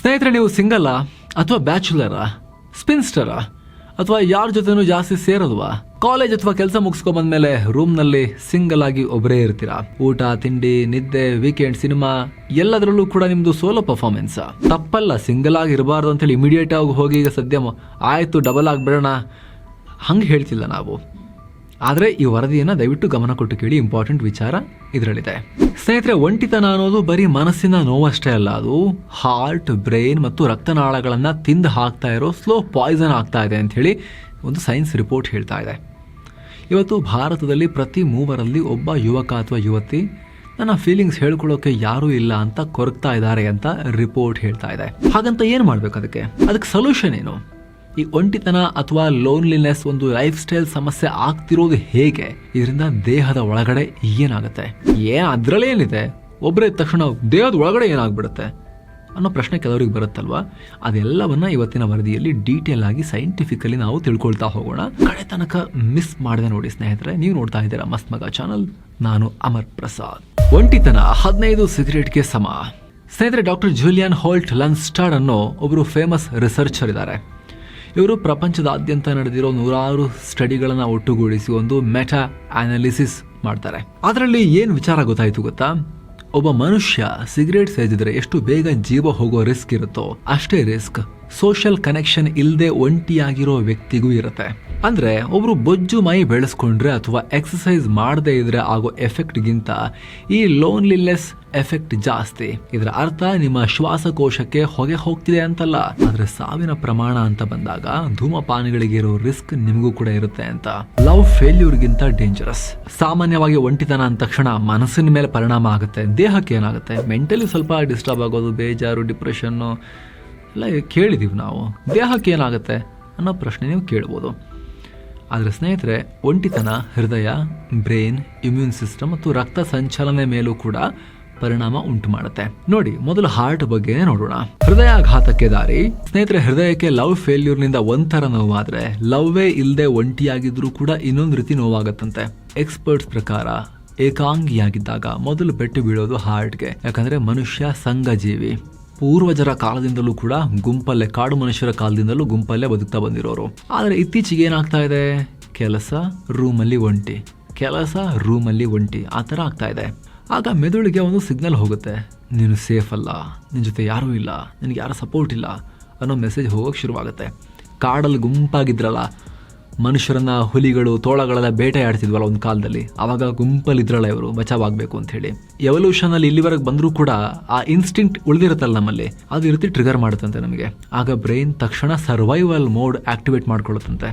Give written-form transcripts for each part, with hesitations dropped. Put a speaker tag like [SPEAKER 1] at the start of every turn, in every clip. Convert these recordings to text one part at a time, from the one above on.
[SPEAKER 1] ಸ್ನೇಹಿತರೆ, ನೀವು ಸಿಂಗಲ್ಲಾ ಅಥವಾ ಬ್ಯಾಚುಲರಾ, ಸ್ಪಿನ್ಸ್ಟರಾ, ಅಥವಾ ಯಾರ ಜೊತೆನೂ ಜಾಸ್ತಿ ಸೇರೋದ್ವಾ? ಕಾಲೇಜ್ ಅಥವಾ ಕೆಲಸ ಮುಗಿಸ್ಕೊಂಡ್ಬಂದ್ಮೇಲೆ ರೂಮ್ನಲ್ಲಿ ಸಿಂಗಲ್ ಆಗಿ ಒಬ್ಬರೇ ಇರ್ತೀರಾ. ಊಟ, ತಿಂಡಿ, ನಿದ್ದೆ, ವೀಕೆಂಡ್, ಸಿನಿಮಾ ಎಲ್ಲದರಲ್ಲೂ ಕೂಡ ನಿಮ್ದು ಸೋಲೋ ಪರ್ಫಾರ್ಮೆನ್ಸ್. ತಪ್ಪಲ್ಲ, ಸಿಂಗಲ್ ಆಗಿ ಇರಬಾರ್ದು ಅಂತೇಳಿ ಇಮಿಡಿಯೇಟ್ ಆಗಿ ಹೋಗಿ ಈಗ ಸದ್ಯ ಆಯ್ತು ಡಬಲ್ ಆಗಿಬಿಡೋಣ ಹಂಗೆ ಹೇಳ್ತಿಲ್ಲ ನಾವು. ಆದರೆ ಈ ವರದಿಯನ್ನು ದಯವಿಟ್ಟು ಗಮನ ಕೊಟ್ಟು ಕೇಳಿ, ಇಂಪಾರ್ಟೆಂಟ್ ವಿಚಾರ ಇದರಲ್ಲಿದೆ. ಸ್ನೇಹಿತರೆ, ಒಂಟಿತನ ಅನ್ನೋದು ಬರೀ ಮನಸ್ಸಿನ ನೋವಷ್ಟೇ ಅಲ್ಲ, ಅದು ಹಾರ್ಟ್, ಬ್ರೈನ್ ಮತ್ತು ರಕ್ತನಾಳಗಳನ್ನು ತಿಂದು ಹಾಕ್ತಾ ಇರೋ ಸ್ಲೋ ಪಾಯ್ಸನ್ ಆಗ್ತಾ ಇದೆ ಅಂತ ಹೇಳಿ ಒಂದು ಸೈನ್ಸ್ ರಿಪೋರ್ಟ್ ಹೇಳ್ತಾ ಇದೆ. ಇವತ್ತು ಭಾರತದಲ್ಲಿ ಪ್ರತಿ 3ರಲ್ಲಿ ಒಬ್ಬ ಯುವಕ ಅಥವಾ ಯುವತಿ ನನ್ನ ಫೀಲಿಂಗ್ಸ್ ಹೇಳ್ಕೊಳ್ಳೋಕೆ ಯಾರೂ ಇಲ್ಲ ಅಂತ ಕೊರಗ್ತಾ ಇದ್ದಾರೆ ಅಂತ ರಿಪೋರ್ಟ್ ಹೇಳ್ತಾ ಇದೆ. ಹಾಗಂತ ಏನು ಮಾಡ್ಬೇಕು? ಅದಕ್ಕೆ ಸೊಲ್ಯೂಷನ್ ಏನು? ಈ ಒಂಟಿತನ ಅಥವಾ ಲೋನ್ಲಿನೆಸ್ ಒಂದು ಲೈಫ್ ಸ್ಟೈಲ್ ಸಮಸ್ಯೆ ಆಗ್ತಿರೋದು ಹೇಗೆ? ಇದರಿಂದ ದೇಹದ ಒಳಗಡೆ ಏನಾಗುತ್ತೆ? ಅದ್ರಲ್ಲೇನಿದೆ, ಒಬ್ಬರೇ ಇದ್ದ ತಕ್ಷಣ ದೇಹದ ಒಳಗಡೆ ಏನಾಗ್ಬಿಡುತ್ತೆ ಅನ್ನೋ ಪ್ರಶ್ನೆ ಕೆಲವರಿಗೆ ಬರುತ್ತಲ್ವಾ? ಅದೆಲ್ಲವನ್ನ ಇವತ್ತಿನ ವರದಿಯಲ್ಲಿ ಡೀಟೇಲ್ ಆಗಿ ಸೈಂಟಿಫಿಕಲಿ ನಾವು ತಿಳ್ಕೊಳ್ತಾ ಹೋಗೋಣ. ಕಡೆ ತನಕ ಮಿಸ್ ಮಾಡದೆ ನೋಡಿ ಸ್ನೇಹಿತರೆ. ನೀವು ನೋಡ್ತಾ ಇದ್ದೀರಾ ಮಸ್ತ್ ಮಗ ಚಾನಲ್, ನಾನು ಅಮರ್ ಪ್ರಸಾದ್. ಒಂಟಿತನ 15 ಸಿಗರೇಟ್ಗೆ ಸಮ. ಸ್ನೇಹಿತರೆ, ಡಾಕ್ಟರ್ ಜೂಲಿಯನ್ ಹೋಲ್ಟ್ ಲನ್ಸ್ಟಾಡ್ ಅನ್ನೋ ಒಬ್ಬರು ಫೇಮಸ್ ರಿಸರ್ಚರ್ ಇದ್ದಾರೆ. ಇವರು ಪ್ರಪಂಚದಾದ್ಯಂತ ನಡೆದಿರೋ 100 ಸ್ಟಡಿಗಳನ್ನು ಒಟ್ಟುಗೂಡಿಸಿ ಒಂದು ಮೆಟಾ ಅನಾಲಿಸಿಸ್ ಮಾಡ್ತಾರೆ. ಅದರಲ್ಲಿ ಏನು ವಿಚಾರ ಗೊತ್ತಾ? ಒಬ್ಬ ಮನುಷ್ಯ ಸಿಗರೇಟ್ ಸೇದಿದ್ರೆ ಎಷ್ಟು ಬೇಗ ಜೀವ ಹೋಗೋ ರಿಸ್ಕ್ ಇರುತ್ತೋ ಅಷ್ಟೇ ರಿಸ್ಕ್ ಸೋಷಿಯಲ್ ಕನೆಕ್ಷನ್ ಇಲ್ಲದೆ ಒಂಟಿಯಾಗಿರೋ ವ್ಯಕ್ತಿಗೂ ಇರುತ್ತೆ. ಅಂದ್ರೆ ಒಬ್ರು ಬೊಜ್ಜು ಮೈ ಬೆಳೆಸ್ಕೊಂಡ್ರೆ ಅಥವಾ ಎಕ್ಸಸೈಸ್ ಮಾಡದೇ ಇದ್ರೆ ಆಗೋ ಎಫೆಕ್ಟ್ಗಿಂತ ಈ ಲೋನ್ಲಿನೆಸ್ ಎಫೆಕ್ಟ್ ಜಾಸ್ತಿ. ಇದರ ಅರ್ಥ ನಿಮ್ಮ ಶ್ವಾಸಕೋಶಕ್ಕೆ ಹೊಗೆ ಹೋಗ್ತಿದೆ ಅಂತಲ್ಲ, ಆದ್ರೆ ಸಾವಿನ ಪ್ರಮಾಣ ಅಂತ ಬಂದಾಗ ಧೂಮಪಾನಿಗಳಿಗೆ ಇರೋ ರಿಸ್ಕ್ ನಿಮಗೂ ಕೂಡ ಇರುತ್ತೆ ಅಂತ. ಲವ್ ಫೇಲ್ಯೂರ್ಗಿಂತ ಡೇಂಜರಸ್. ಸಾಮಾನ್ಯವಾಗಿ ಒಂಟಿತನ ಅಂದ ತಕ್ಷಣ ಮನಸ್ಸಿನ ಮೇಲೆ ಪರಿಣಾಮ ಆಗುತ್ತೆ. ದೇಹಕ್ಕೆ ಏನಾಗುತ್ತೆ? ಮೆಂಟಲಿ ಸ್ವಲ್ಪ ಡಿಸ್ಟರ್ಬ್ ಆಗೋದು, ಬೇಜಾರು, ಡಿಪ್ರೆಷನ್ನು ಎಲ್ಲ ಕೇಳಿದೀವಿ ನಾವು. ದೇಹಕ್ಕೆ ಏನಾಗುತ್ತೆ ಅನ್ನೋ ಪ್ರಶ್ನೆ ನೀವು ಕೇಳ್ಬೋದು. ಆದರೆ ಸ್ನೇಹಿತರೆ, ಒಂಟಿತನ ಹೃದಯ, ಬ್ರೈನ್, ಇಮ್ಯೂನ್ ಸಿಸ್ಟಮ್ ಮತ್ತು ರಕ್ತ ಸಂಚಲನೆ ಮೇಲೂ ಕೂಡ ಪರಿಣಾಮ ಉಂಟು ಮಾಡುತ್ತೆ. ನೋಡಿ, ಮೊದಲು ಹಾರ್ಟ್ ಬಗ್ಗೆ ನೋಡೋಣ. ಹೃದಯಾಘಾತಕ್ಕೆ ದಾರಿ. ಸ್ನೇಹಿತರೆ, ಹೃದಯಕ್ಕೆ ಲವ್ ಫೇಲ್ಯೂರ್ನಿಂದ ಒಂಥರ ನೋವಾದ್ರೆ ಲವ್ವೇ ಇಲ್ಲದೆ ಒಂಟಿಯಾಗಿದ್ರೂ ಕೂಡ ಇನ್ನೊಂದು ರೀತಿ ನೋವಾಗತ್ತಂತೆ. ಎಕ್ಸ್ಪರ್ಟ್ಸ್ ಪ್ರಕಾರ ಏಕಾಂಗಿಯಾಗಿದ್ದಾಗ ಮೊದಲು ಪೆಟ್ಟು ಬೀಳೋದು ಹಾರ್ಟ್ಗೆ. ಯಾಕಂದ್ರೆ ಮನುಷ್ಯ ಸಂಘಜೀವಿ. ಪೂರ್ವಜರ ಕಾಲದಿಂದಲೂ ಕೂಡ ಗುಂಪಲ್ಲೇ, ಕಾಡು ಮನುಷ್ಯರ ಕಾಲದಿಂದಲೂ ಗುಂಪಲ್ಲೇ ಬದುಕ್ತಾ ಬಂದಿರೋರು. ಆದರೆ ಇತ್ತೀಚೆಗೆ ಏನಾಗ್ತಾ ಇದೆ? ಕೆಲಸ ರೂಮಲ್ಲಿ ಒಂಟಿ, ಕೆಲಸ ರೂಮಲ್ಲಿ ಒಂಟಿ, ಆ ಥರ ಆಗ್ತಾ ಇದೆ. ಆಗ ಮೆದುಳಿಗೆ ಒಂದು ಸಿಗ್ನಲ್ ಹೋಗುತ್ತೆ, ನೀನು ಸೇಫ್ ಅಲ್ಲ, ನಿನ್ನ ಜೊತೆ ಯಾರೂ ಇಲ್ಲ, ನಿನಗೆ ಯಾರ ಸಪೋರ್ಟ್ ಇಲ್ಲ ಅನ್ನೋ ಮೆಸೇಜ್ ಹೋಗೋಕೆ ಶುರುವಾಗುತ್ತೆ. ಕಾಡಲ್ಲಿ ಗುಂಪಾಗಿದ್ರಲ್ಲ ಮನುಷ್ಯರನ್ನ ಹುಲಿಗಳು, ತೋಳಗಳೆಲ್ಲ ಬೇಟೆಯಾಡ್ತಿದ್ವಲ್ಲ ಒಂದು ಕಾಲದಲ್ಲಿ, ಆವಾಗ ಗುಂಪಲ್ಲಿದ್ರಲ್ಲ ಇವರು ಬಚಾವಾಗಬೇಕು ಅಂತ ಹೇಳಿ. ಎವಲ್ಯೂಷನ್ ಅಲ್ಲಿ ಇಲ್ಲಿವರೆಗೆ ಬಂದರೂ ಕೂಡ ಆ ಇನ್ಸ್ಟಿಂಕ್ಟ್ ಉಳಿದಿರುತ್ತಲ್ಲ ನಮ್ಮಲ್ಲಿ, ಅದು ಈ ರೀತಿ ಟ್ರಿಗರ್ ಮಾಡುತ್ತಂತೆ ನಮಗೆ. ಆಗ ಬ್ರೈನ್ ತಕ್ಷಣ ಸರ್ವೈವಲ್ ಮೋಡ್ ಆಕ್ಟಿವೇಟ್ ಮಾಡ್ಕೊಳ್ಳುತ್ತಂತೆ.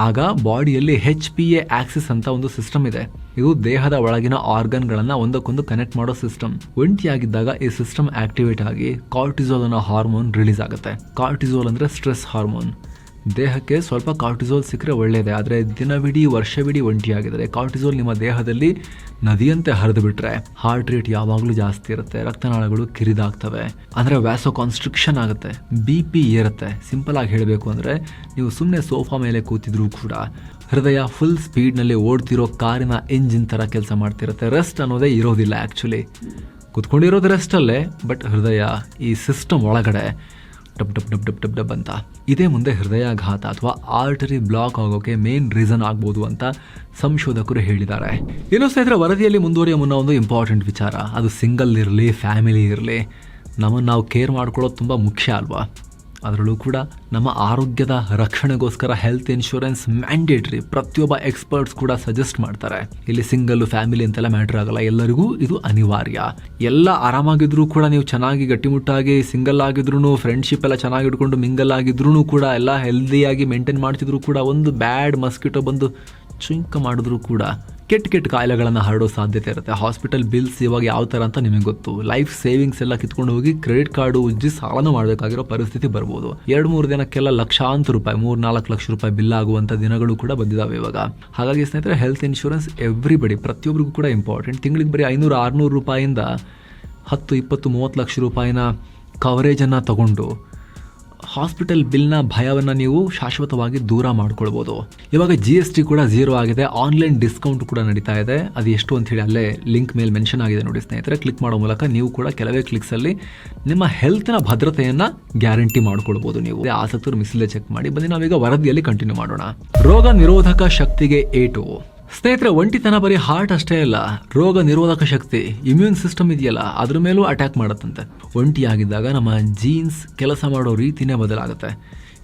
[SPEAKER 1] ಆಗ ಬಾಡಿಯಲ್ಲಿ HPA ಆಕ್ಸಿಸ್ ಅಂತ ಒಂದು ಸಿಸ್ಟಮ್ ಇದೆ. ಇದು ದೇಹದ ಒಳಗಿನ ಆರ್ಗನ್ಗಳನ್ನ ಒಂದಕ್ಕೊಂದು ಕನೆಕ್ಟ್ ಮಾಡೋ ಸಿಸ್ಟಮ್. ಒಂಟಿಯಾಗಿದ್ದಾಗ ಈ ಸಿಸ್ಟಮ್ ಆಕ್ಟಿವೇಟ್ ಆಗಿ ಕಾರ್ಟಿಸೋಲ್ ಅನ್ನೋ ಹಾರ್ಮೋನ್ ರಿಲೀಸ್ ಆಗುತ್ತೆ. ಕಾರ್ಟಿಸೋಲ್ ಅಂದ್ರೆ ಸ್ಟ್ರೆಸ್ ಹಾರ್ಮೋನ್. ದೇಹಕ್ಕೆ ಸ್ವಲ್ಪ ಕಾರ್ಟಿಸೋಲ್ ಸಿಕ್ಕರೆ ಒಳ್ಳೆಯದೇ, ಆದರೆ ದಿನವಿಡೀ ವರ್ಷವಿಡೀ ಒಂಟಿಯಾಗಿದ್ದಾರೆ ಕಾರ್ಟಿಸೋಲ್ ನಿಮ್ಮ ದೇಹದಲ್ಲಿ ನದಿಯಂತೆ ಹರಿದು ಬಿಟ್ರೆ ಹಾರ್ಟ್ ರೇಟ್ ಯಾವಾಗಲೂ ಜಾಸ್ತಿ ಇರುತ್ತೆ, ರಕ್ತನಾಳಗಳು ಕಿರಿದಾಗ್ತವೆ, ಅಂದರೆ ವ್ಯಾಸೋ ಕಾನ್ಸ್ಟ್ರಿಕ್ಷನ್ ಆಗುತ್ತೆ, BP ಏರುತ್ತೆ. ಸಿಂಪಲ್ ಆಗಿ ಹೇಳಬೇಕು ಅಂದರೆ ನೀವು ಸುಮ್ಮನೆ ಸೋಫಾ ಮೇಲೆ ಕೂತಿದ್ರೂ ಕೂಡ ಹೃದಯ ಫುಲ್ ಸ್ಪೀಡ್ನಲ್ಲಿ ಓಡ್ತಿರೋ ಕಾರಿನ ಇಂಜಿನ್ ಥರ ಕೆಲಸ ಮಾಡ್ತಿರುತ್ತೆ. ರೆಸ್ಟ್ ಅನ್ನೋದೇ ಇರೋದಿಲ್ಲ. ಆ್ಯಕ್ಚುಲಿ ಕೂತ್ಕೊಂಡಿರೋದು ರೆಸ್ಟಲ್ಲೇ, ಬಟ್ ಹೃದಯ ಈ ಸಿಸ್ಟಮ್ ಒಳಗಡೆ dub dub dub dub dub dub ಅಂತ. ಇದೇ ಮುಂದೆ ಹೃದಯಾಘಾತ ಅಥವಾ ಆರ್ಟರಿ ಬ್ಲಾಕ್ ಆಗೋಕೆ ಮೇನ್ ರೀಸನ್ ಆಗ್ಬೋದು ಅಂತ ಸಂಶೋಧಕರು ಹೇಳಿದ್ದಾರೆ. ಇನ್ನು ಸ್ನೇಹಿತರೆ, ವರದಿಯಲ್ಲಿ ಮುಂದುವರಿಯೋ ಮುನ್ನ ಒಂದು ಇಂಪಾರ್ಟೆಂಟ್ ವಿಚಾರ, ಅದು ಸಿಂಗಲ್ ಇರಲಿ, ಫ್ಯಾಮಿಲಿ ಇರಲಿ, ನಮ್ಮನ್ನು ನಾವು ಕೇರ್ ಮಾಡ್ಕೊಳ್ಳೋದು ತುಂಬ ಮುಖ್ಯ ಅಲ್ವಾ? ಅದರಲ್ಲೂ ಕೂಡ ನಮ್ಮ ಆರೋಗ್ಯದ ರಕ್ಷಣೆಗೋಸ್ಕರ ಹೆಲ್ತ್ ಇನ್ಶೂರೆನ್ಸ್ ಮ್ಯಾಂಡೇಟ್ರಿ. ಪ್ರತಿಯೊಬ್ಬ ಎಕ್ಸ್ಪರ್ಟ್ಸ್ ಕೂಡ ಸಜೆಸ್ಟ್ ಮಾಡ್ತಾರೆ. ಇಲ್ಲಿ ಸಿಂಗಲ್, ಫ್ಯಾಮಿಲಿ ಅಂತೆಲ್ಲ ಮ್ಯಾಟ್ರ್ ಆಗಲ್ಲ, ಎಲ್ಲರಿಗೂ ಇದು ಅನಿವಾರ್ಯ. ಎಲ್ಲ ಆರಾಮಾಗಿದ್ರು ಕೂಡ ನೀವು ಚೆನ್ನಾಗಿ ಗಟ್ಟಿಮುಟ್ಟಾಗಿ ಸಿಂಗಲ್ ಆಗಿದ್ರು, ಫ್ರೆಂಡ್ಶಿಪ್ ಎಲ್ಲ ಚೆನ್ನಾಗಿ ಇಟ್ಕೊಂಡು ಮಿಂಗಲ್ ಆಗಿದ್ರು ಕೂಡ, ಎಲ್ಲ ಹೆಲ್ದಿಯಾಗಿ ಮೇಂಟೈನ್ ಮಾಡ್ತಿದ್ರು ಕೂಡ, ಒಂದು ಬ್ಯಾಡ್ ಮಸ್ಕಿಟೋ ಬಂದು ಚುಂಕ ಮಾಡಿದ್ರು ಕೂಡ ಕೆಟ್ಟ ಕಾಯಿಲೆಗಳನ್ನು ಹರಡೋ ಸಾಧ್ಯತೆ ಇರುತ್ತೆ. ಹಾಸ್ಪಿಟಲ್ ಬಿಲ್ಸ್ ಇವಾಗ ಯಾವ ಥರ ಅಂತ ನಿಮಗೆ ಗೊತ್ತು. ಲೈಫ್ ಸೇವಿಂಗ್ಸ್ ಎಲ್ಲ ಕಿತ್ಕೊಂಡು ಹೋಗಿ ಕ್ರೆಡಿಟ್ ಕಾರ್ಡು ಉಜ್ಜಿ ಸಾಲನೂ ಮಾಡಬೇಕಾಗಿರೋ ಪರಿಸ್ಥಿತಿ ಬರ್ಬೋದು. 2-3 ದಿನಕ್ಕೆಲ್ಲ ಲಕ್ಷಾಂತರ ರೂಪಾಯಿ, 3-4 ಲಕ್ಷ ರೂಪಾಯಿ ಬಿಲ್ ಆಗುವಂಥ ದಿನಗಳು ಕೂಡ ಬಂದಿದ್ದಾವೆ ಇವಾಗ. ಹಾಗಾಗಿ ಸ್ನೇಹಿತರೆ, ಹೆಲ್ತ್ ಇನ್ಶೂರೆನ್ಸ್ ಎವ್ರಿಬಡಿ, ಪ್ರತಿಯೊಬ್ಬರಿಗೂ ಕೂಡ ಇಂಪಾರ್ಟೆಂಟ್. ತಿಂಗಳಿಗೆ ಬರೀ 500-600 ರೂಪಾಯಿಂದ 10-20-30 ಲಕ್ಷ ರೂಪಾಯಿನ ಕವರೇಜನ್ನು ತಗೊಂಡು ಹಾಸ್ಪಿಟಲ್ ಬಿಲ್ನ ಭಯವನ್ನ ನೀವು ಶಾಶ್ವತವಾಗಿ ದೂರ ಮಾಡ್ಕೊಳ್ಬೋದು. ಇವಾಗ GST ಕೂಡ 0 ಆಗಿದೆ. ಆನ್ಲೈನ್ ಡಿಸ್ಕೌಂಟ್ ಕೂಡ ನಡೀತಾ ಇದೆ. ಅದು ಎಷ್ಟು ಅಂತ ಹೇಳಿ ಅಲ್ಲೇ ಲಿಂಕ್ ಮೇಲೆ ಮೆನ್ಷನ್ ಆಗಿದೆ ನೋಡಿ ಸ್ನೇಹಿತರೆ. ಕ್ಲಿಕ್ ಮಾಡೋ ಮೂಲಕ ನೀವು ಕೂಡ ಕೆಲವೇ ಕ್ಲಿಕ್ಸ್ ಅಲ್ಲಿ ನಿಮ್ಮ ಹೆಲ್ತ್ನ ಭದ್ರತೆಯನ್ನ ಗ್ಯಾರಂಟಿ ಮಾಡ್ಕೊಳ್ಬಹುದು. ನೀವು ಆಸಕ್ತರು ಮಿಸ್ಲೇ ಚೆಕ್ ಮಾಡಿ. ಬನ್ನಿ ನಾವೀಗ ವರದಿಯಲ್ಲಿ ಕಂಟಿನ್ಯೂ ಮಾಡೋಣ. ರೋಗ ನಿರೋಧಕ ಶಕ್ತಿಗೆ ಏಟು. ಸ್ನೇಹಿತರೆ, ಒಂಟಿತನ ಬರೀ ಹಾರ್ಟ್ ಅಷ್ಟೇ ಅಲ್ಲ, ರೋಗ ನಿರೋಧಕ ಶಕ್ತಿ, ಇಮ್ಯೂನ್ ಸಿಸ್ಟಮ್ ಇದೆಯಲ್ಲ ಅದ್ರ ಮೇಲೂ ಅಟ್ಯಾಕ್ ಮಾಡುತ್ತಂತೆ. ಒಂಟಿಯಾಗಿದ್ದಾಗ ನಮ್ಮ ಜೀನ್ಸ್ ಕೆಲಸ ಮಾಡೋ ರೀತಿನೇ ಬದಲಾಗುತ್ತೆ.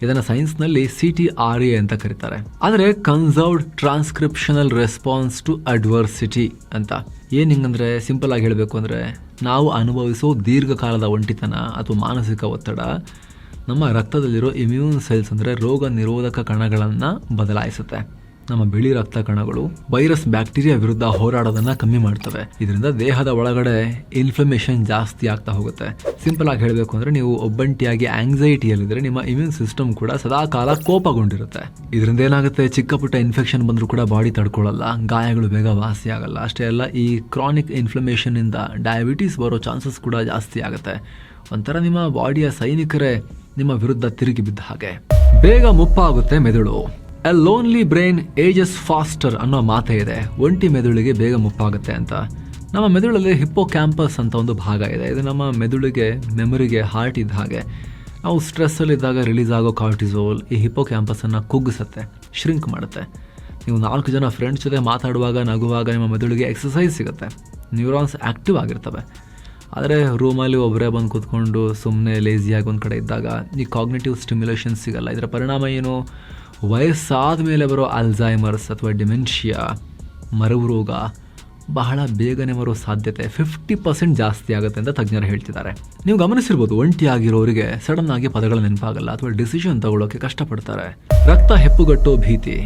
[SPEAKER 1] ಇದನ್ನು ಸೈನ್ಸ್ನಲ್ಲಿ CTRA ಅಂತ ಕರೀತಾರೆ. ಆದರೆ ಕನ್ಸರ್ವ್ಡ್ ಟ್ರಾನ್ಸ್ಕ್ರಿಪ್ಷನಲ್ ರೆಸ್ಪಾನ್ಸ್ ಟು ಅಡ್ವರ್ಸಿಟಿ ಅಂತ. ಏನ್ ಹಿಂಗಂದ್ರೆ, ಸಿಂಪಲ್ ಆಗಿ ಹೇಳಬೇಕು ಅಂದ್ರೆ, ನಾವು ಅನುಭವಿಸೋ ದೀರ್ಘಕಾಲದ ಒಂಟಿತನ ಅಥವಾ ಮಾನಸಿಕ ಒತ್ತಡ ನಮ್ಮ ರಕ್ತದಲ್ಲಿರೋ ಇಮ್ಯೂನ್ ಸೆಲ್ಸ್ ಅಂದರೆ ರೋಗ ನಿರೋಧಕ ಕಣಗಳನ್ನು ಬದಲಾಯಿಸುತ್ತೆ. ನಮ್ಮ ಬಿಳಿ ರಕ್ತ ಕಣಗಳು ವೈರಸ್ ಬ್ಯಾಕ್ಟೀರಿಯಾ ವಿರುದ್ಧ ಹೋರಾಡೋದನ್ನ ಕಮ್ಮಿ ಮಾಡ್ತವೆ. ಇದರಿಂದ ದೇಹದ ಒಳಗಡೆ ಇನ್ಫ್ಲಮೇಷನ್ ಜಾಸ್ತಿ ಆಗ್ತಾ ಹೋಗುತ್ತೆ. ಸಿಂಪಲ್ ಆಗಿ ಹೇಳಬೇಕು ಅಂದ್ರೆ, ನೀವು ಒಬ್ಬಂಟಿಯಾಗಿ ಆಂಗ್ಸೈಟಿಯಲ್ಲಿದ್ರೆ ನಿಮ್ಮ ಇಮ್ಯೂನ್ ಸಿಸ್ಟಮ್ ಕೂಡ ಸದಾ ಕಾಲ ಕೋಪಗೊಂಡಿರುತ್ತೆ. ಇದರಿಂದ ಏನಾಗುತ್ತೆ, ಚಿಕ್ಕ ಪುಟ್ಟ ಇನ್ಫೆಕ್ಷನ್ ಬಂದರೂ ಕೂಡ ಬಾಡಿ ತಡ್ಕೊಳ್ಳಲ್ಲ, ಗಾಯಗಳು ಬೇಗ ವಾಸಿ ಆಗಲ್ಲ. ಅಷ್ಟೇ ಅಲ್ಲ, ಈ ಕ್ರಾನಿಕ್ ಇನ್ಫ್ಲಮೇಷನ್ ಇಂದ ಡಯಾಬಿಟೀಸ್ ಬರೋ ಚಾನ್ಸಸ್ ಕೂಡ ಜಾಸ್ತಿ ಆಗುತ್ತೆ. ಒಂಥರ ನಿಮ್ಮ ಬಾಡಿಯ ಸೈನಿಕರೇ ನಿಮ್ಮ ವಿರುದ್ಧ ತಿರುಗಿ ಬಿದ್ದ ಹಾಗೆ. ಬೇಗ ಮುಪ್ಪಾಗುತ್ತೆ ಮೆದುಳು. A lonely brain ages faster ಅನ್ನೋ ಮಾತೇ ಇದೆ. ಒಂಟಿ ಮೆದುಳಿಗೆ ಬೇಗ ಮುಪ್ಪಾಗುತ್ತೆ ಅಂತ. ನಮ್ಮ ಮೆದುಳಲ್ಲಿ ಹಿಪ್ಪೋ ಕ್ಯಾಂಪಸ್ ಅಂತ ಒಂದು ಭಾಗ ಇದೆ. ಇದು ನಮ್ಮ ಮೆದುಳಿಗೆ, ಮೆಮೊರಿಗೆ ಹಾರ್ಟ್ ಇದ್ದ ಹಾಗೆ. ನಾವು ಸ್ಟ್ರೆಸ್ಸಲ್ಲಿದ್ದಾಗ ರಿಲೀಸ್ ಆಗೋ ಕಾರ್ಟಿಸೋಲ್ ಈ ಹಿಪ್ಪೋ ಕ್ಯಾಂಪಸನ್ನು ಕುಗ್ಗಿಸುತ್ತೆ, ಶ್ರಿಂಕ್ ಮಾಡುತ್ತೆ. ನೀವು 4 ಜನ ಫ್ರೆಂಡ್ಸ್ ಜೊತೆ ಮಾತಾಡುವಾಗ, ನಗುವಾಗ ನಿಮ್ಮ ಮೆದುಳಿಗೆ ಎಕ್ಸಸೈಸ್ ಸಿಗುತ್ತೆ, ನ್ಯೂರಾನ್ಸ್ ಆ್ಯಕ್ಟಿವ್ ಆಗಿರ್ತವೆ. ಆದರೆ ರೂಮಲ್ಲಿ ಒಬ್ಬರೇ ಬಂದು ಕೂತ್ಕೊಂಡು ಸುಮ್ಮನೆ ಲೇಸಿಯಾಗಿ ಒಂದು ಕಡೆ ಇದ್ದಾಗ ಈ ಕಾಗ್ನಿಟಿವ್ ಸ್ಟಿಮ್ಯುಲೇಷನ್ ಸಿಗಲ್ಲ. ಇದರ ಪರಿಣಾಮ ಏನು, ವಯಸ್ಸಾದ ಮೇಲೆ ಬರೋ ಅಲ್ಝೈಮರ್ಸ್ ಅಥವಾ ಡಿಮೆನ್ಷಿಯಾ, ಮರವು ರೋಗ ಬಹಳ ಬೇಗನೆ ಬರೋ ಸಾಧ್ಯತೆ 50% ಜಾಸ್ತಿ ಆಗುತ್ತೆ ಅಂತ ತಜ್ಞರು ಹೇಳ್ತಿದ್ದಾರೆ. ನೀವು ಗಮನಿಸಿರ್ಬೋದು, ಒಂಟಿಯಾಗಿರೋರಿಗೆ ಸಡನ್ ಆಗಿ ಪದಗಳ ನೆನಪಾಗಲ್ಲ ಅಥವಾ ಡಿಸಿಷನ್ ತಗೊಳ್ಳೋಕೆ ಕಷ್ಟಪಡ್ತಾರೆ. ರಕ್ತ ಹೆಪ್ಪುಗಟ್ಟೋ ಭೀತಿ,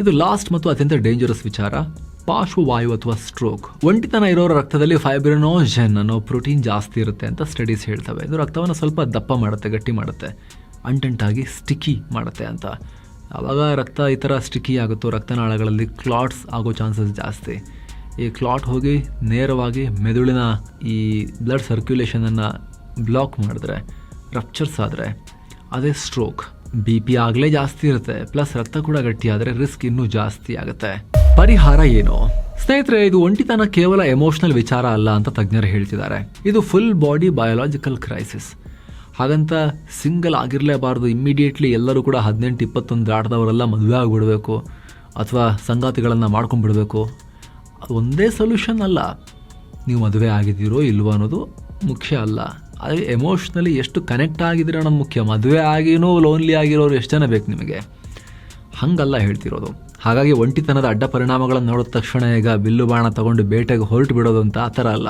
[SPEAKER 1] ಇದು ಲಾಸ್ಟ್ ಮತ್ತು ಅತ್ಯಂತ ಡೇಂಜರಸ್ ವಿಚಾರ. ಪಾರ್ಶ್ವವಾಯು ಅಥವಾ ಸ್ಟ್ರೋಕ್. ಒಂಟಿತನ ಇರೋರ ರಕ್ತದಲ್ಲಿ ಫೈಬ್ರಿನೋಜೆನ್ ಅನ್ನೋ ಪ್ರೋಟೀನ್ ಜಾಸ್ತಿ ಇರುತ್ತೆ ಅಂತ ಸ್ಟಡೀಸ್ ಹೇಳ್ತವೆ. ಇದು ರಕ್ತವನ್ನು ಸ್ವಲ್ಪ ದಪ್ಪ ಮಾಡುತ್ತೆ, ಗಟ್ಟಿ ಮಾಡುತ್ತೆ, ಅಂಟೆಂಟಾಗಿ ಸ್ಟಿಕ್ಕಿ ಮಾಡುತ್ತೆ ಅಂತ. ಆವಾಗ ರಕ್ತ ಈ ಥರ ಸ್ಟಿಕ್ಕಿ ಆಗುತ್ತೋ ರಕ್ತನಾಳಗಳಲ್ಲಿ ಕ್ಲಾಟ್ಸ್ ಆಗೋ ಚಾನ್ಸಸ್ ಜಾಸ್ತಿ. ಈ ಕ್ಲಾಟ್ ಹೋಗಿ ನೇರವಾಗಿ ಮೆದುಳಿನ ಈ ಬ್ಲಡ್ ಸರ್ಕ್ಯುಲೇಷನನ್ನು ಬ್ಲಾಕ್ ಮಾಡಿದ್ರೆ, ರಪ್ಚರ್ಸ್ ಆದರೆ ಅದೇ ಸ್ಟ್ರೋಕ್. BP ಆಗಲೇ ಜಾಸ್ತಿ ಇರುತ್ತೆ, ಪ್ಲಸ್ ರಕ್ತ ಕೂಡ ಗಟ್ಟಿ ಆದರೆ ರಿಸ್ಕ್ ಇನ್ನೂ ಜಾಸ್ತಿ ಆಗುತ್ತೆ. ಪರಿಹಾರ ಏನು? ಸ್ನೇಹಿತರೆ, ಇದು ಒಂಟಿತನ ಕೇವಲ ಎಮೋಷನಲ್ ವಿಚಾರ ಅಲ್ಲ ಅಂತ ತಜ್ಞರು ಹೇಳ್ತಿದ್ದಾರೆ. ಇದು ಫುಲ್ ಬಾಡಿ ಬಯೋಲಾಜಿಕಲ್ ಕ್ರೈಸಿಸ್. ಹಾಗಂತ ಸಿಂಗಲ್ ಆಗಿರಲೇಬಾರ್ದು. ಇಮ್ಮಿಡಿಯೇಟ್ಲಿ ಎಲ್ಲರೂ ಕೂಡ 18-21 ದಾಟದವರೆಲ್ಲ ಮದುವೆ ಆಗಿಬಿಡಬೇಕು ಅಥವಾ ಸಂಗಾತಿಗಳನ್ನು ಮಾಡ್ಕೊಂಡ್ಬಿಡ್ಬೇಕು. ಅದು ಒಂದೇ ಸೊಲ್ಯೂಷನ್ ಅಲ್ಲ. ನೀವು ಮದುವೆ ಆಗಿದ್ದೀರೋ ಇಲ್ವೋ ಅನ್ನೋದು ಮುಖ್ಯ ಅಲ್ಲ, ಆದರೆ ಎಮೋಷ್ನಲಿ ಎಷ್ಟು ಕನೆಕ್ಟ್ ಆಗಿದ್ದೀರ ಅನ್ನೋದು ಮುಖ್ಯ. ಮದುವೆ ಆಗಿನೂ ಲೋನ್ಲಿ ಆಗಿರೋರು ಎಷ್ಟು ಜನ ಬೇಕು ನಿಮಗೆ? ಹಂಗಲ್ಲ ಹೇಳ್ತಿರೋದು. ಹಾಗಾಗಿ ಒಂಟಿತನದ ಅಡ್ಡ ಪರಿಣಾಮಗಳನ್ನು ನೋಡಿದ ತಕ್ಷಣ ಈಗ ಬಿಲ್ಲು ಬಾಣ ತಗೊಂಡು ಬೇಟೆಗೆ ಹೊರಟು ಬಿಡೋದು ಅಂತ ಆ ಥರ ಅಲ್ಲ.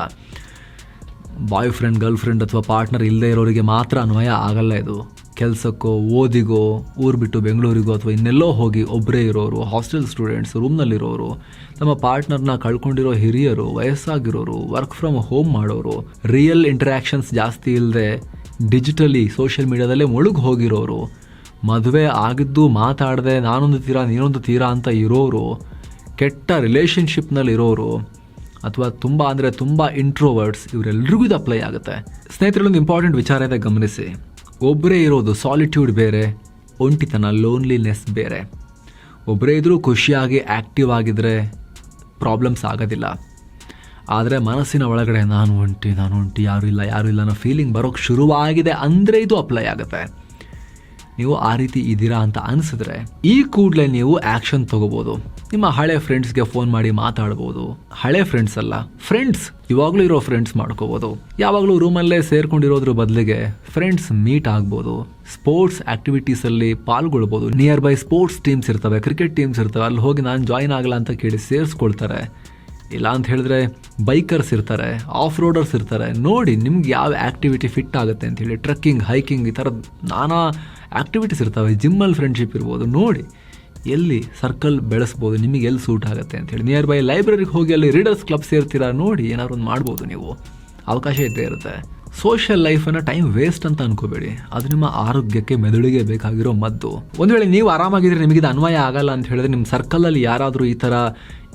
[SPEAKER 1] ಬಾಯ್ ಫ್ರೆಂಡ್, ಗರ್ಲ್ ಫ್ರೆಂಡ್ ಅಥವಾ ಪಾರ್ಟ್ನರ್ ಇಲ್ಲದೆ ಇರೋರಿಗೆ ಮಾತ್ರ ಅನ್ವಯ ಆಗಲ್ಲ ಇದು. ಕೆಲಸಕ್ಕೋ, ಓದಿಗೋ, ಊರು ಬಿಟ್ಟು ಬೆಂಗಳೂರಿಗೋ ಅಥವಾ ಇನ್ನೆಲ್ಲೋ ಹೋಗಿ ಒಬ್ಬರೇ ಇರೋರು, ಹಾಸ್ಟೆಲ್ ಸ್ಟೂಡೆಂಟ್ಸ್, ರೂಮ್ನಲ್ಲಿರೋರು, ತಮ್ಮ ಪಾರ್ಟ್ನರ್ನ ಕಳ್ಕೊಂಡಿರೋ ಹಿರಿಯರು, ವಯಸ್ಸಾಗಿರೋರು, ವರ್ಕ್ ಫ್ರಮ್ ಹೋಮ್ ಮಾಡೋರು, ರಿಯಲ್ ಇಂಟ್ರ್ಯಾಕ್ಷನ್ಸ್ ಜಾಸ್ತಿ ಇಲ್ಲದೆ ಡಿಜಿಟಲಿ ಸೋಷಿಯಲ್ ಮೀಡಿಯಾದಲ್ಲೇ ಮುಳುಗಿ ಹೋಗಿರೋರು, ಮದುವೆ ಆಗಿದ್ದು ಮಾತಾಡದೆ ನಾನೊಂದು ತೀರಾ ನೀನೊಂದು ತೀರಾ ಅಂತ ಇರೋರು, ಕೆಟ್ಟ ರಿಲೇಷನ್ಶಿಪ್ನಲ್ಲಿ ಇರೋರು, ಅಥವಾ ತುಂಬ ಅಂದರೆ ತುಂಬ ಇಂಟ್ರೋವರ್ಟ್ಸ್, ಇವರೆಲ್ಲರಿಗೂ ಇದು ಅಪ್ಲೈ ಆಗುತ್ತೆ. ಸ್ನೇಹಿತರಲ್ಲೊಂದು ಇಂಪಾರ್ಟೆಂಟ್ ವಿಚಾರ ಇದೆ, ಗಮನಿಸಿ. ಒಬ್ಬರೇ ಇರೋದು ಸಾಲಿಟ್ಯೂಡ್ ಬೇರೆ, ಒಂಟಿತನ ಲೋನ್ಲಿನೆಸ್ ಬೇರೆ. ಒಬ್ಬರೇ ಇದ್ರೂ ಖುಷಿಯಾಗಿ ಆ್ಯಕ್ಟಿವ್ ಆಗಿದ್ರೆ ಪ್ರಾಬ್ಲಮ್ಸ್ ಆಗೋದಿಲ್ಲ. ಆದರೆ ಮನಸ್ಸಿನ ಒಳಗಡೆ ನಾನು ಒಂಟಿ, ಯಾರೂ ಇಲ್ಲ ಅನ್ನೋ ಫೀಲಿಂಗ್ ಬರೋಕ್ಕೆ ಶುರುವಾಗಿದೆ ಅಂದರೆ ಇದು ಅಪ್ಲೈ ಆಗುತ್ತೆ. ನೀವು ಆ ರೀತಿ ಇದ್ದೀರಾ ಅಂತ ಅನಿಸಿದ್ರೆ ಈ ಕೂಡಲೇ ನೀವು ಆ್ಯಕ್ಷನ್ ತಗೋಬೋದು. ನಿಮ್ಮ ಹಳೆ ಫ್ರೆಂಡ್ಸ್ಗೆ ಫೋನ್ ಮಾಡಿ ಮಾತಾಡ್ಬೋದು. ಹಳೆ ಫ್ರೆಂಡ್ಸ್ ಅಲ್ಲ, ಫ್ರೆಂಡ್ಸ್, ಇವಾಗಲೂ ಇರೋ ಫ್ರೆಂಡ್ಸ್ ಮಾಡ್ಕೋಬೋದು. ಯಾವಾಗಲೂ ರೂಮಲ್ಲೇ ಸೇರ್ಕೊಂಡಿರೋದ್ರ ಬದಲಿಗೆ ಫ್ರೆಂಡ್ಸ್ ಮೀಟ್ ಆಗ್ಬೋದು. ಸ್ಪೋರ್ಟ್ಸ್ ಆ್ಯಕ್ಟಿವಿಟೀಸಲ್ಲಿ ಪಾಲ್ಗೊಳ್ಬೋದು. ನಿಯರ್ ಬೈ ಸ್ಪೋರ್ಟ್ಸ್ ಟೀಮ್ಸ್ ಇರ್ತವೆ, ಕ್ರಿಕೆಟ್ ಟೀಮ್ಸ್ ಇರ್ತವೆ, ಅಲ್ಲಿ ಹೋಗಿ ನಾನು ಜಾಯ್ನ್ ಆಗಲ್ಲ ಅಂತ ಕೇಳಿ ಸೇರಿಸ್ಕೊಳ್ತಾರೆ. ಇಲ್ಲ ಅಂತ ಹೇಳಿದ್ರೆ ಬೈಕರ್ಸ್ ಇರ್ತಾರೆ, ಆಫ್ ರೋಡರ್ಸ್ ಇರ್ತಾರೆ. ನೋಡಿ ನಿಮ್ಗೆ ಯಾವ ಆ್ಯಕ್ಟಿವಿಟಿ ಫಿಟ್ ಆಗುತ್ತೆ ಅಂತೇಳಿ. ಟ್ರೆಕ್ಕಿಂಗ್, ಹೈಕಿಂಗ್, ಈ ಥರದ ನಾನಾ ಆ್ಯಕ್ಟಿವಿಟೀಸ್ ಇರ್ತವೆ. ಜಿಮ್ಮಲ್ಲಿ ಫ್ರೆಂಡ್ಶಿಪ್ ಇರ್ಬೋದು. ನೋಡಿ ಎಲ್ಲಿ ಸರ್ಕಲ್ ಬೆಳೆಸ್ಬೋದು, ನಿಮಗೆ ಎಲ್ಲಿ ಸೂಟ್ ಆಗುತ್ತೆ ಅಂತೇಳಿ. ನಿಯರ್ ಬೈ ಲೈಬ್ರರಿಗೆ ಹೋಗಿ ಅಲ್ಲಿ ರೀಡರ್ಸ್ ಕ್ಲಬ್ ಸೇರ್ತೀರಾ, ನೋಡಿ ಏನಾದ್ರು ಒಂದು ಮಾಡ್ಬೋದು. ನೀವು ಅವಕಾಶ ಇದ್ದೇ ಇರುತ್ತೆ. ಸೋಷಿಯಲ್ ಲೈಫನ್ನು ಟೈಮ್ ವೇಸ್ಟ್ ಅಂತ ಅನ್ಕೋಬೇಡಿ. ಅದು ನಿಮ್ಮ ಆರೋಗ್ಯಕ್ಕೆ, ಮೆದುಳಿಗೆ ಬೇಕಾಗಿರೋ ಮದ್ದು. ಒಂದು ವೇಳೆ ನೀವು ಆರಾಮಾಗಿದ್ರೆ ನಿಮಗೆ ಇದು ಅನ್ವಯ ಆಗಲ್ಲ ಅಂತ ಹೇಳಿದ್ರೆ, ನಿಮ್ಮ ಸರ್ಕಲಲ್ಲಿ ಯಾರಾದರೂ ಈ ಥರ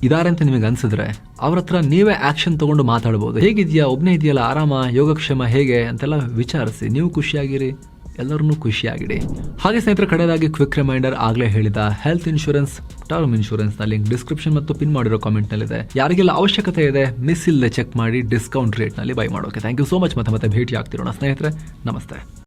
[SPEAKER 1] ಇದಾರೆ ಅಂತ ನಿಮಗೆ ಅನ್ಸಿದ್ರೆ ಅವ್ರ ಹತ್ರ ನೀವೇ ಆ್ಯಕ್ಷನ್ ತೊಗೊಂಡು ಮಾತಾಡ್ಬೋದು. ಹೇಗಿದೆಯಾ, ಒಬ್ಬನೇ ಇದೆಯಲ್ಲ, ಆರಾಮ, ಯೋಗಕ್ಷೇಮ ಹೇಗೆ ಅಂತೆಲ್ಲ ವಿಚಾರಿಸಿ. ನೀವು ಖುಷಿಯಾಗಿರಿ, ಎಲ್ಲರನ್ನೂ ಖುಷಿಯಾಗಿಡಿ. ಹಾಗೆ ಸ್ನೇಹಿತರೆ, ಕಡೆಯದಾಗಿ ಕ್ವಿಕ್ ರಿಮೈಂಡರ್, ಆಗಲೇ ಹೇಳಿದ ಹೆಲ್ತ್ ಇನ್ಶೂರೆನ್ಸ್, ಟರ್ಮ್ ಇನ್ಶೂರೆನ್ಸ್ ನ ಲಿಂಕ್ ಡಿಸ್ಕ್ರಿಪ್ಷನ್ ಮತ್ತು ಪಿನ್ ಮಾಡಿರೋ ಕಾಮೆಂಟ್ ನಲ್ಲಿದೆ. ಯಾರಿಗೆಲ್ಲ ಅವಶ್ಯಕತೆ ಇದೆ ಮಿಸ್ ಇಲ್ಲದೆ ಚೆಕ್ ಮಾಡಿ ಡಿಸ್ಕೌಂಟ್ ರೇಟ್ ನಲ್ಲಿ ಬೈ ಮಾಡೋಕೆ. Thank you so much. ಮತ್ತೆ ಭೇಟಿ ಆಗ್ತಿರೋಣ ಸ್ನೇಹಿತರೆ. ನಮಸ್ತೆ.